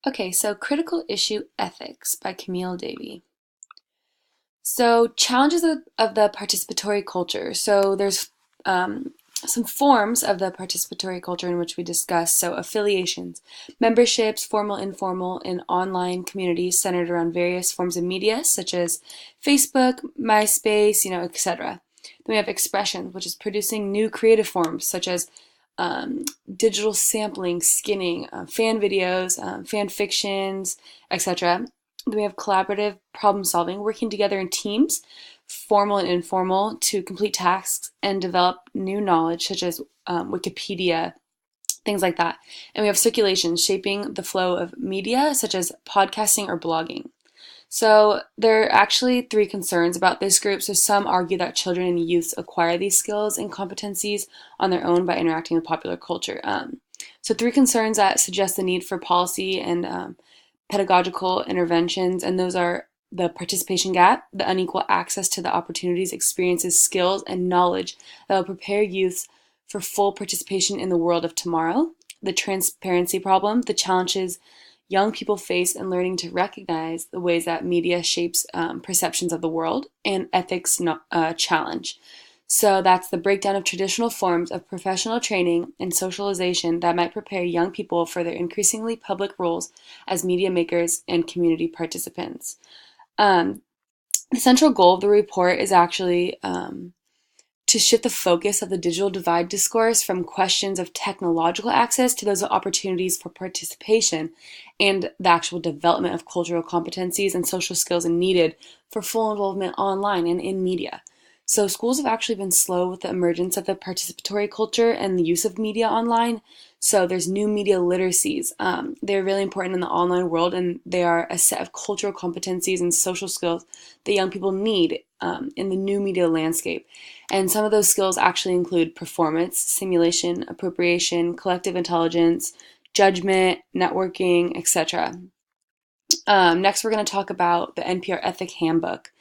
Okay, so Critical Issue Ethics by Camille Davy. So challenges of the participatory culture. So there's some forms of the participatory culture in which we discuss. So affiliations, memberships, formal, informal, and online communities centered around various forms of media such as Facebook, MySpace, etc. Then we have expression, which is producing new creative forms such as digital sampling, skinning, fan videos, fan fictions, etc. Then we have collaborative problem solving, working together in teams, formal and informal, to complete tasks and develop new knowledge, such as Wikipedia, things like that. And we have circulation, shaping the flow of media, such as podcasting or blogging. So there are actually three concerns about this group. So some argue that children and youths acquire these skills and competencies on their own by interacting with popular culture. So three concerns that suggest the need for policy and pedagogical interventions, and those are the participation gap, the unequal access to the opportunities, experiences, skills, and knowledge that will prepare youths for full participation in the world of tomorrow, the transparency problem, the challenges young people face in learning to recognize the ways that media shapes perceptions of the world, and ethics challenge. So that's the breakdown of traditional forms of professional training and socialization that might prepare young people for their increasingly public roles as media makers and community participants. Um, the central goal of the report is actually to shift the focus of the digital divide discourse from questions of technological access to those opportunities for participation and the actual development of cultural competencies and social skills needed for full involvement online and in media. So schools have actually been slow with the emergence of the participatory culture and the use of media online. So there's new media literacies. They're really important in the online world, and they are a set of cultural competencies and social skills that young people need in the new media landscape. And some of those skills actually include performance, simulation, appropriation, collective intelligence, judgment, networking, etc. Next, we're going to talk about the NPR Ethic Handbook.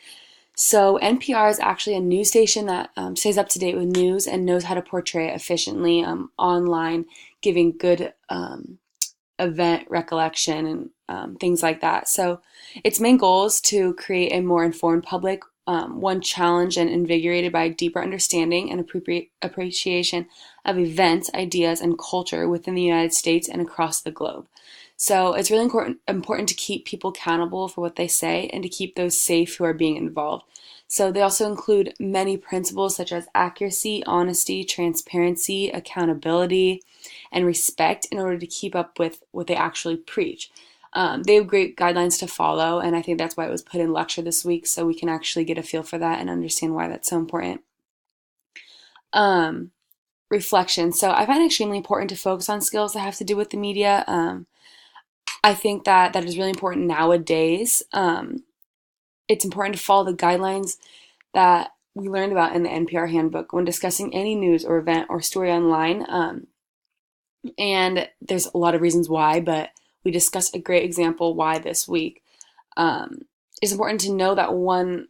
So NPR is actually a news station that stays up to date with news and knows how to portray it efficiently online, giving good event recollection and things like that. So its main goal is to create a more informed public, one challenged and invigorated by deeper understanding and appreciation of events, ideas, and culture within the United States and across the globe. So it's really important to keep people accountable for what they say and to keep those safe who are being involved. So they also include many principles such as accuracy, honesty, transparency, accountability, and respect in order to keep up with what they actually preach. They have great guidelines to follow, and I think that's why it was put in lecture this week, so we can actually get a feel for that and understand why that's so important. Reflection. So I find it extremely important to focus on skills that have to do with the media. I think that is really important nowadays. It's important to follow the guidelines that we learned about in the NPR handbook when discussing any news or event or story online. And there's a lot of reasons why, but we discussed a great example why this week. It's important to know that one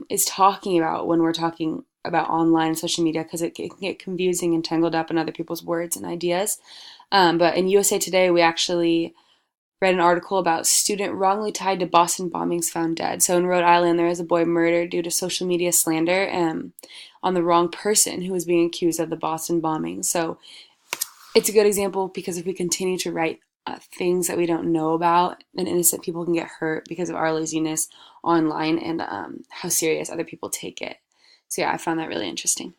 is talking about when we're talking about online and social media, because it can get confusing and tangled up in other people's words and ideas. But in USA Today, we actually read an article about student wrongly tied to Boston bombings found dead. So in Rhode Island, there was a boy murdered due to social media slander on the wrong person who was being accused of the Boston bombing. So it's a good example because if we continue to write things that we don't know about, then innocent people can get hurt because of our laziness online and how serious other people take it. So yeah, I found that really interesting.